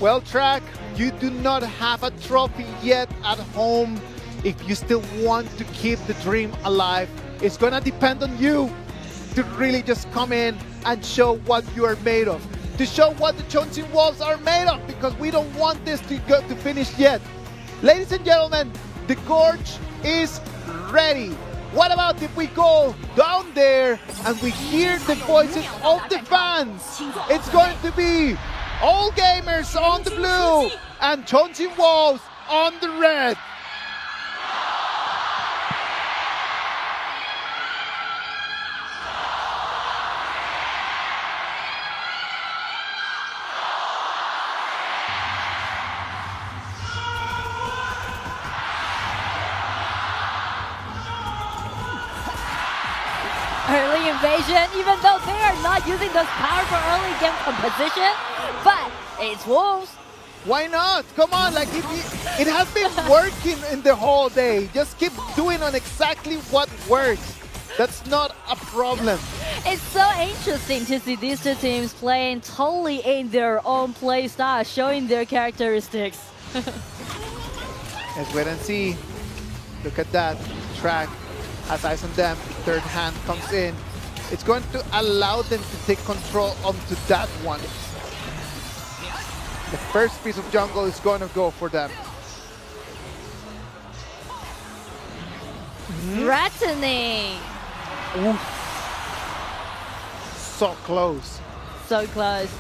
Well, Track, you do not have a trophy yet at home. If you still want to keep the dream alive, it's gonna depend on you to really just come in and show what you are made of, to show what the Chongqing Wolves are made of, because we don't want this to go to finish yet. Ladies and gentlemen, the Gorge is ready. What about if we go down there and we hear the voices of the fans? It's going to be All Gamers on the blue and Chongqing Wolves on the red. Early invasion, even though they are not using those powerful early game composition, but it's Wolves. Why not? Come on, like it has been working in the whole day. Just keep doing on exactly what works. That's not a problem. It's so interesting to see these two teams playing totally in their own play style, showing their characteristics. Let's wait and see. Look at that. Track has eyes on them. Third hand comes in. It's going to allow them to take control onto that one. The first piece of jungle is going to go for them. Threatening. Ooh. So close. So close.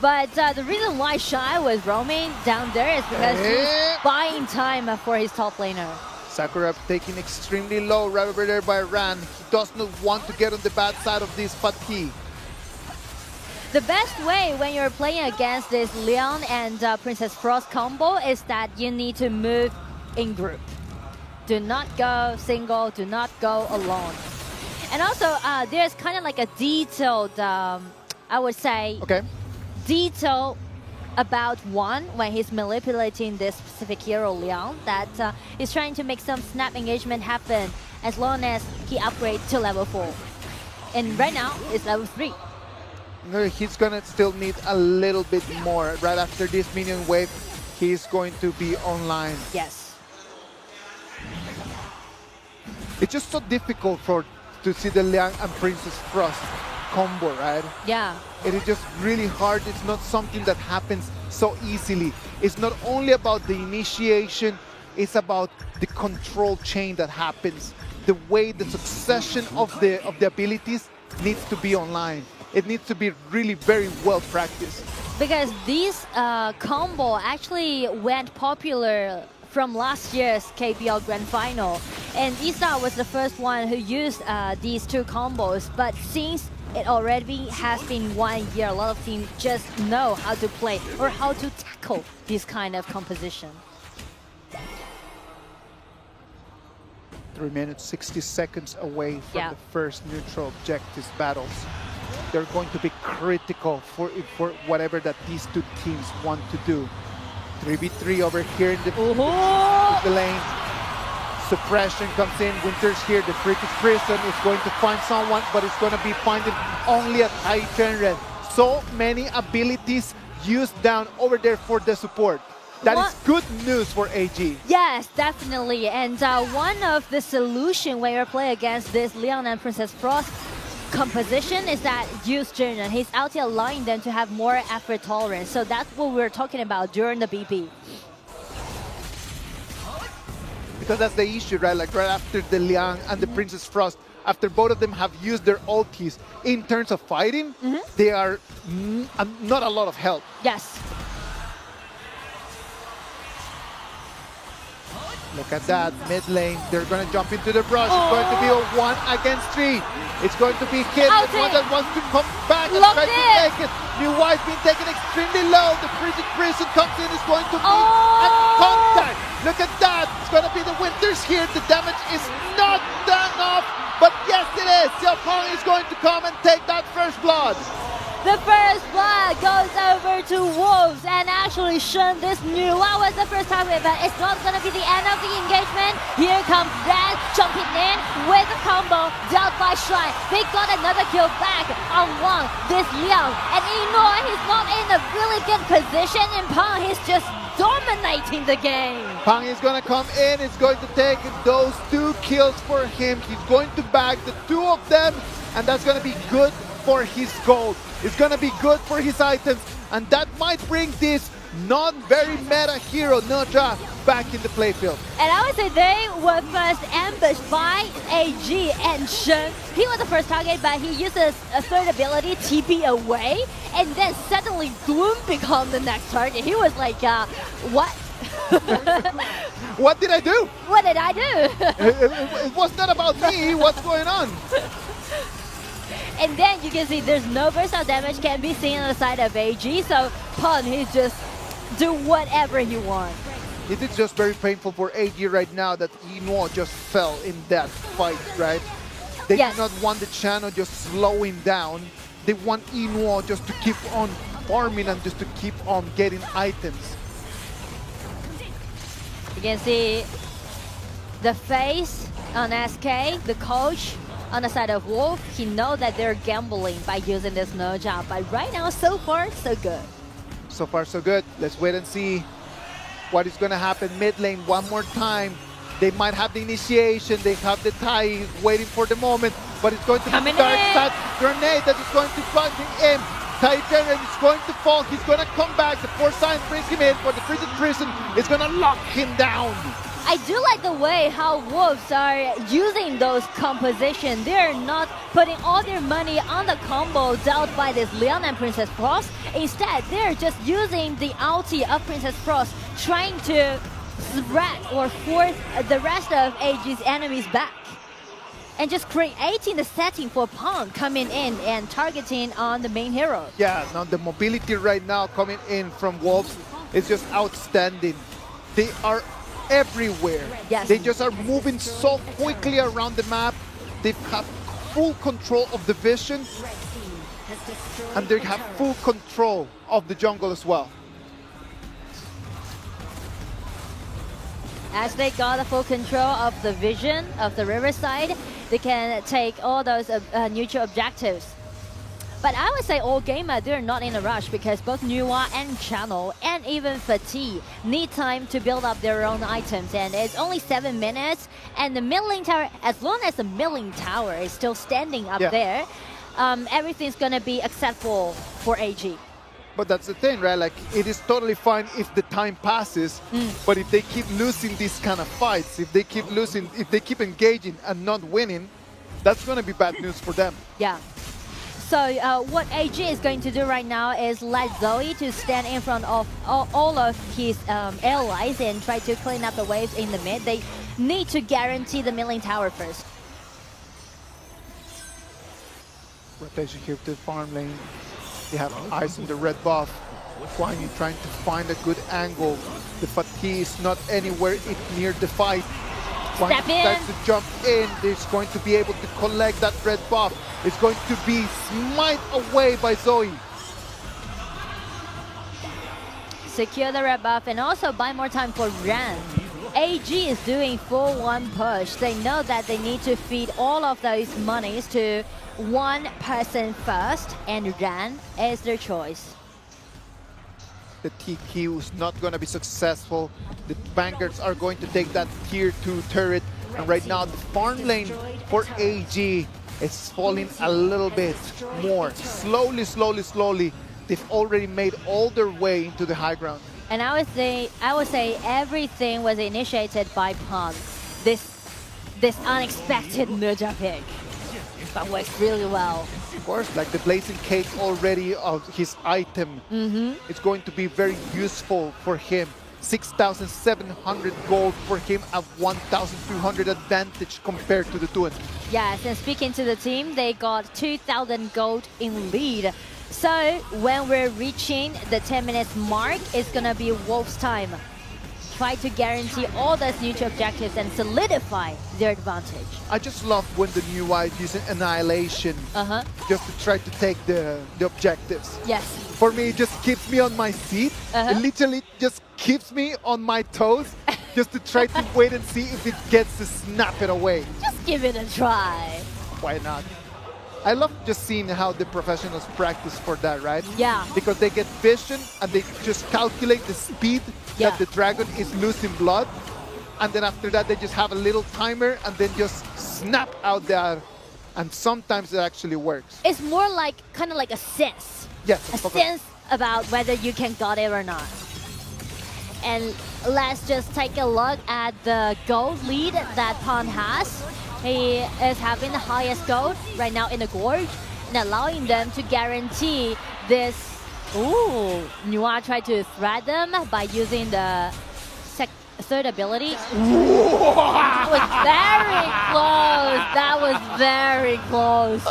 But the reason why Shy was roaming down there is because he's buying time for his top laner. Sakura taking extremely low right over there by Ran. He does not want to get on the bad side of this fatigue. The best way when you're playing against this Leon and Princess Frost combo is that you need to move in group. Do not go single, do not go alone. And also, there's kind of like a detailed, I would say, detail about one when he's manipulating this specific hero Leon, that he's trying to make some snap engagement happen as long as he upgrades to level 4. And right now it's level 3. No, he's gonna still need a little bit more. Right after this minion wave, he's going to be online. Yes. It's just so difficult to see the Liang and Princess Frost combo, right? Yeah. It is just really hard. It's not something that happens so easily. It's not only about the initiation, it's about the control chain that happens. The way the succession of the abilities needs to be online. It needs to be really very well practiced. Because this combo actually went popular from last year's KPL Grand Final. And Isa was the first one who used these two combos. But since it already has been 1 year, a lot of teams just know how to play or how to tackle this kind of composition. 3 minutes, 60 seconds away from the first neutral objectives battles. They're going to be critical for whatever that these two teams want to do. 3v3 over here in the lane. Suppression comes in. Winter's here. The Freakish Prison is going to find someone, but it's going to be finding only a Titan Red. So many abilities used down over there for the support. That is good news for AG. Yes, definitely. And one of the solution when you play against this Leon and Princess Frost composition is that use Jin, and he's out here allowing them to have more effort tolerance. So that's what we're talking about during the BP. Because that's the issue, right? Like right after the Liang and the Princess Frost, after both of them have used their ultis in terms of fighting, they are not a lot of help. Yes. Look at that, mid lane, they're going to jump into the brush. It's going to be a 1 against 3. It's going to be Kid, the one that wants to come back and try to take it. New White being taken extremely low. The Freakish Prison comes in, is going to be a contact. Look at that, it's going to be the Winters here. The damage is not done off, but yes it is. Xiaopeng is going to come and take that first blood. The first blood goes over to Wolves, and actually Shen, this new one was the first target, but it's not gonna be the end of the engagement. Here comes Red jumping in with a combo dealt by Shrine. They got another kill back on one. This Liang, and Enoy, he's not in a really good position, and Pang, he's just dominating the game. Pang is going to come in. It's going to take those 2 kills for him. He's going to bag the 2 of them, and that's going to be good for his gold. It's going to be good for his items, and that might bring this not very meta hero, Noja, back in the playfield. And I would say they were first ambushed by AG and Shen. He was the first target, but he uses a third ability, TP away, and then suddenly Gloom became the next target. He was like, what? What did I do? What did I do? It was not about me. What's going on? And then you can see there's no versatile damage can be seen on the side of AG, so Pun, he just do whatever he wants. It is just very painful for AG right now that Eno just fell in that fight, right? They Yes. do not want the channel just slowing down. They want Eno just to keep on farming and just to keep on getting items. You can see the face on SK, the coach on the side of Wolf. He knows that they're gambling by using this Noja, but right now, so far, so good. So far, so good. Let's wait and see what is going to happen mid lane one more time. They might have the initiation. They have the tie waiting for the moment, but it's going to Coming be dark in. side grenade that is going to plunge him in. Titan is going to fall. He's going to come back. The Force Science brings him in for the prison. It's going to lock him down. I do like the way how Wolves are using those compositions. They're not putting all their money on the combo dealt by this Leon and Princess Frost. Instead, they're just using the ulti of Princess Frost, trying to spread or force the rest of AG's enemies back. And just creating the setting for Pong coming in and targeting on the main hero. Yeah, now the mobility right now coming in from Wolves is just outstanding. They are everywhere. Yes. They just are moving so quickly around the map. They have full control of the vision, and they have full control of the jungle as well. As they got the full control of the vision of the riverside, they can take all those neutral objectives. But I would say all gamer, they're not in a rush because both Nuwa and Channel and even Fatigue need time to build up their own items. And it's only 7 minutes. And the milling tower, as long as the milling tower is still standing up there, everything's going to be acceptable for AG. But that's the thing, right? Like, it is totally fine if the time passes, but if they keep losing these kind of fights, if they keep losing, if they keep engaging and not winning, that's going to be bad news for them. Yeah. So what AG is going to do right now is let Zoe to stand in front of all of his allies and try to clean up the waves in the mid. They need to guarantee the milling tower first. Rotation here to the farm lane. They have eyes on the red buff. Guan Yu trying to find a good angle. The Fatigue is not anywhere near the fight. Guan Yu Step in. tries to jump in. He's going to be able to collect that red buff. It's going to be smite away by Zoe. Secure the red buff and also buy more time for Ran. AG is doing full one push. They know that they need to feed all of those monies to one person first, and Ran is their choice. The TQ is not going to be successful. The Vanguards are going to take that tier 2 turret. And right now, the farm lane for AG is falling a little bit more. Slowly. They've already made all their way into the high ground. And I would say everything was initiated by Pong. This unexpected Nerja pick. But works really well. Of course, like the blazing cake already of his item. It's going to be very useful for him. 6,700 gold for him at 1,200 advantage compared to the Tuan. Yes, and speaking to the team, they got 2,000 gold in lead. So when we're reaching the 10 minutes mark, it's gonna be Wolf's time. try to guarantee all those neutral objectives and solidify their advantage. I just love when the new Y is using Annihilation just to try to take the objectives. Yes. For me, it just keeps me on my seat. It literally just keeps me on my toes just to try to wait and see if it gets to snap it away. Just give it a try. Why not? I love just seeing how the professionals practice for that, right? Yeah. Because they get vision and they just calculate the speed that the dragon is losing blood. And then after that, they just have a little timer and then just snap out there. And sometimes it actually works. It's more like, kind of like a sense. Yes. A sense about whether you can got it or not. And let's just take a look at the gold lead that Pan has. He is having the highest gold right now in the gorge and allowing them to guarantee this. Ooh, Nua tried to threat them by using the third ability. That was very close. That was very close.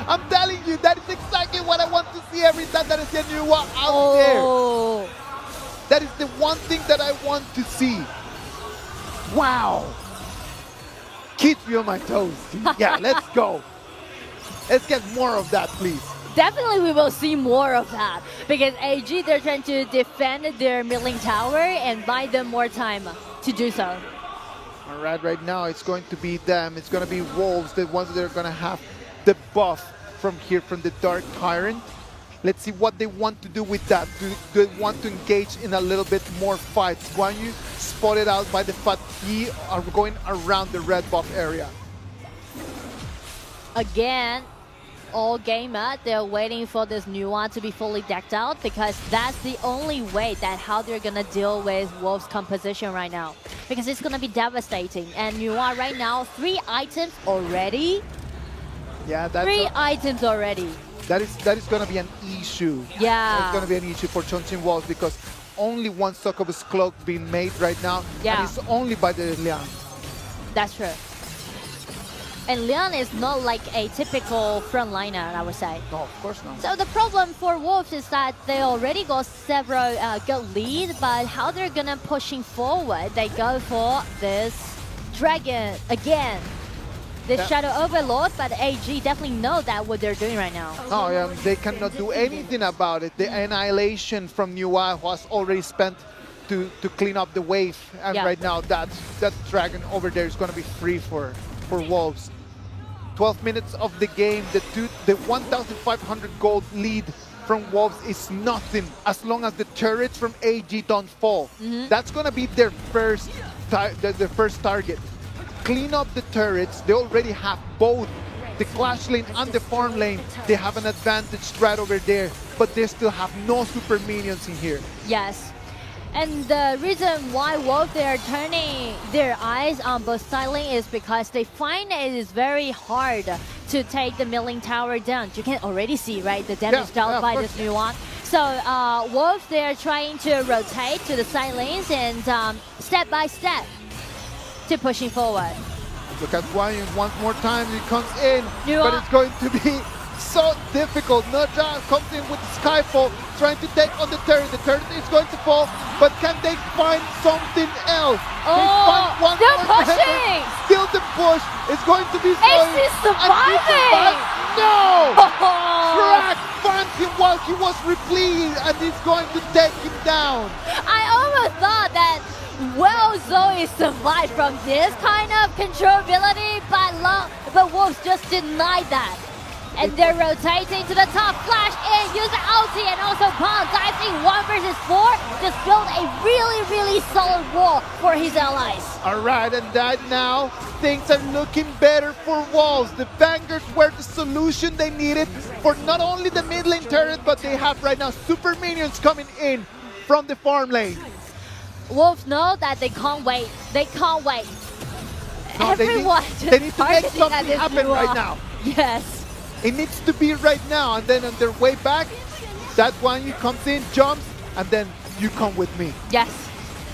I'm telling you, that is exactly what I want to see every time that I see a Nua out there. That is the one thing that I want to see. Wow. Keeps me on my toes. Yeah, let's go. Let's get more of that, please. Definitely we will see more of that because AG, they're trying to defend their milling tower and buy them more time to do so. All right now it's going to be them. It's going to be Wolves, the ones that are going to have the buff from here, from the Dark Tyrant. Let's see what they want to do with that. Do they want to engage in a little bit more fights? Guan Yu spotted out by the Fatigue are going around the red buff area. Again, all game they're waiting for this Nua to be fully decked out because that's the only way that how they're gonna deal with Wolf's composition right now. Because it's gonna be devastating. And Nua right now, 3 items already. Yeah, that's 3 items already. That is going to be an issue. Yeah. It's going to be an issue for Chongqing Wolves because only one Succubus cloak being made right now. Yeah. And it's only by the Liang. That's true. And Liang is not like a typical frontliner, I would say. No, of course not. So the problem for Wolves is that they already got several good leads, but how they're gonna pushing forward, they go for this Dragon again. The Shadow Overlord, but AG definitely know that what they're doing right now. Oh, yeah, they cannot do anything about it. The Annihilation from Nua was already spent to clean up the wave. And right now, that dragon over there is going to be free for Wolves. 12 minutes of the game, the 1,500 gold lead from Wolves is nothing as long as the turrets from AG don't fall. That's going to be their first target. Clean up the turrets. They already have both the Clash lane and the farm lane. They have an advantage right over there, but they still have no super minions in here. Yes. And the reason why Wolf they are turning their eyes on both side lane is because they find it is very hard to take the milling tower down. You can already see, right, the damage dealt by this new one. So Wolf they are trying to rotate to the side lanes and step by step to pushing forward. Look at Guan Yu one more time. He comes in, Nua. but it's going to be so difficult. Naja comes in with Skyfall, trying to take on the turret. The turret is going to fall, but can they find something else? They find one they're more pushing! member. Still the push is going to be Ace is surviving! No! Crack finds him while he was repleting, and he's going to take him down. I almost thought that Zoe survived from this kind of controllability, but Wolves just denied that. And they're rotating to the top, flash in, use the ulti, and also Pan dives in 1 versus 4, just build a really solid wall for his allies. Alright, and that now, things are looking better for Wolves. The Vanguards were the solution they needed for not only the mid lane turret, but they have right now super minions coming in from the farm lane. Wolves know that they can't wait. They can't wait. No, Everyone they need to make something happen right now. Yes. It needs to be right now, and then on their way back, that one you comes in, jumps, and then you come with me. Yes.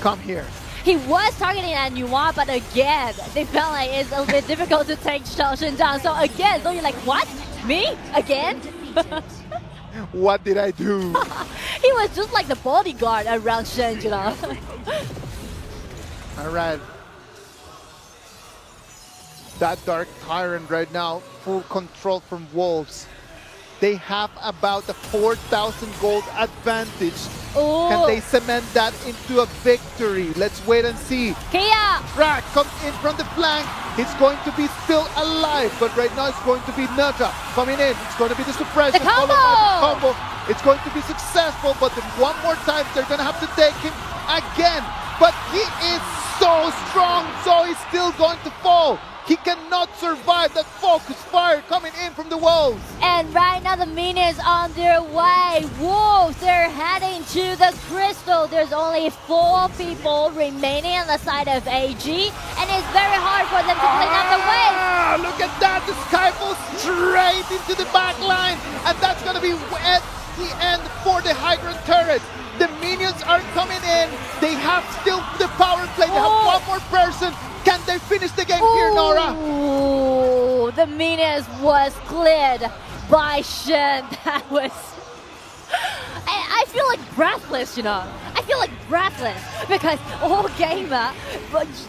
Come here. He was targeting at Nua, but again, they felt like it's a little bit difficult to take Shoshin down. So again, so you're like, what? Me? Again? What did I do? He was just like the bodyguard around Shen, you know. All right. That Dark Tyrant right now, full control from Wolves. They have about a 4,000 gold advantage. Ooh. Can they cement that into a victory? Let's wait and see. Kia! Crack comes in from the flank. He's going to be still alive, but right now it's going to be Naja coming in. It's going to be the suppression. The combo! Followed by the combo. It's going to be successful, but then one more time they're going to have to take him again. But he is so strong, so he's still going to fall. He cannot survive that focus fire coming in from the Wolves. And right now the minions on their way. Wolves, they're heading to the crystal. There's only 4 people remaining on the side of AG, and it's very hard for them to clean up the way. Look at that, the Skyfall straight into the back line, and that's going to be at the end for the Hydrant turret. The minions are coming in. They have still the power play. They have one more person. Can they finish the game here, Nora? Ooh, the minions was cleared by Shen. That was... I feel like breathless, you know. I feel like breathless because all gamer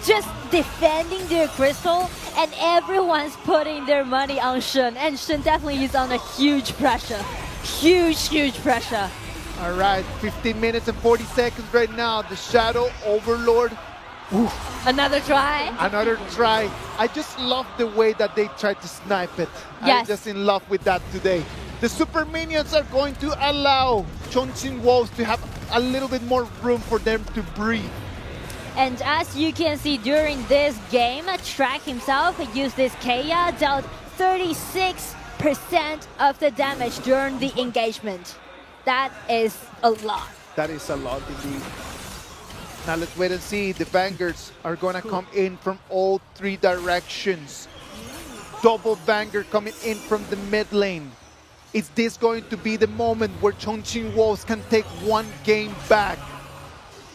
just defending their crystal and everyone's putting their money on Shen. And Shen definitely is under huge pressure. Huge pressure. All right, 15 minutes and 40 seconds right now. The Shadow Overlord. Oof. Another try. Another try. I just love the way that they tried to snipe it. Yes. I'm just in love with that today. The super minions are going to allow Chongqing Wolves to have a little bit more room for them to breathe. And as you can see during this game, Track himself used this Kaya, dealt 36% of the damage during the engagement. That is a lot. That is a lot indeed. Now let's wait and see. The Vanguards are going to come in from all 3 directions. Double Vanguard coming in from the mid lane. Is this going to be the moment where Chongqing Wolves can take one game back?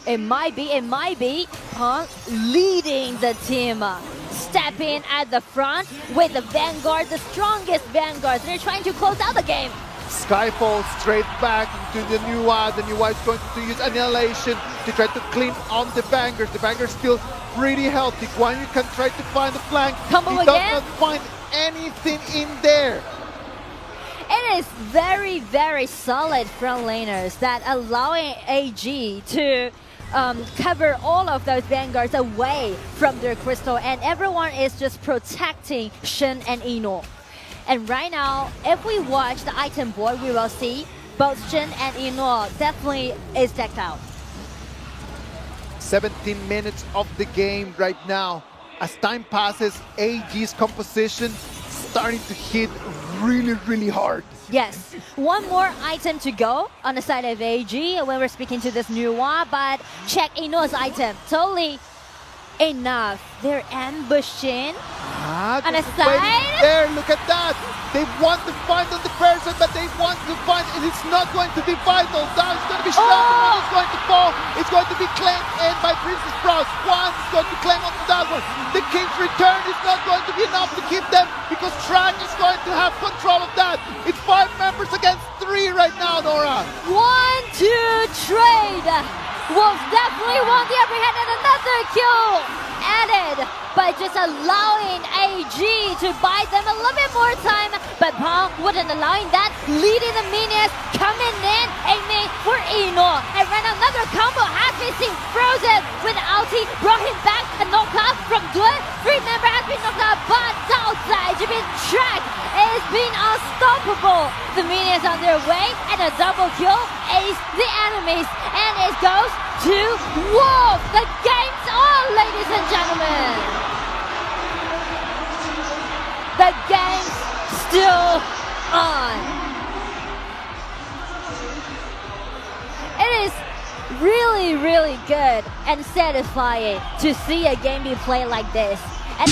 It might be. Punk leading the team. Stepping at the front with the Vanguard, the strongest Vanguard. They're trying to close out the game. Skyfall straight back into the Nuwa. The Nuwa is going to use Annihilation to try to clean on the Vanguard. The Vanguard still pretty healthy. Guan Yu can try to find the flank. Combo he again? does not find anything in there. It is very solid front laners that allowing AG to cover all of those Vanguards away from their crystal, and everyone is just protecting Shen and Ino. And right now, if we watch the item board, we will see both Shen and Ino definitely is decked out. 17 minutes of the game right now. As time passes, AG's composition starting to hit really hard. Yes, one more item to go on the side of AG when we're speaking to this new one, but check Ino's item. Totally enough. They're ambushing on the side. There, look at that. They want to find on the person, but they want to find, and it's not going to be vital. Down, it's going to be shot, it's going to fall. It's going to be claimed in by Princess Frost. One is going to claim onto that one. The King's Return is not going to be enough to keep them because Track is going to have control of that. It's 5 members against 3 right now, Nora. 1-2 trade. Wolves definitely won the upper hand, and another kill added by just allowing AG to buy them a little bit more time, but Pong wouldn't allowing that, leading the minions, coming in, aiming for Ino, and ran another combo, has been seen frozen with ulti, brought him back, a knockout from Dun, 3 member has been knocked out, but outside, Jibin Track is being unstoppable. The minions on their way, and a double kill, ace the enemies, and it goes to Wolf. The game's on, ladies and gentlemen. The game's still on. It is really good and satisfying to see a game be played like this. And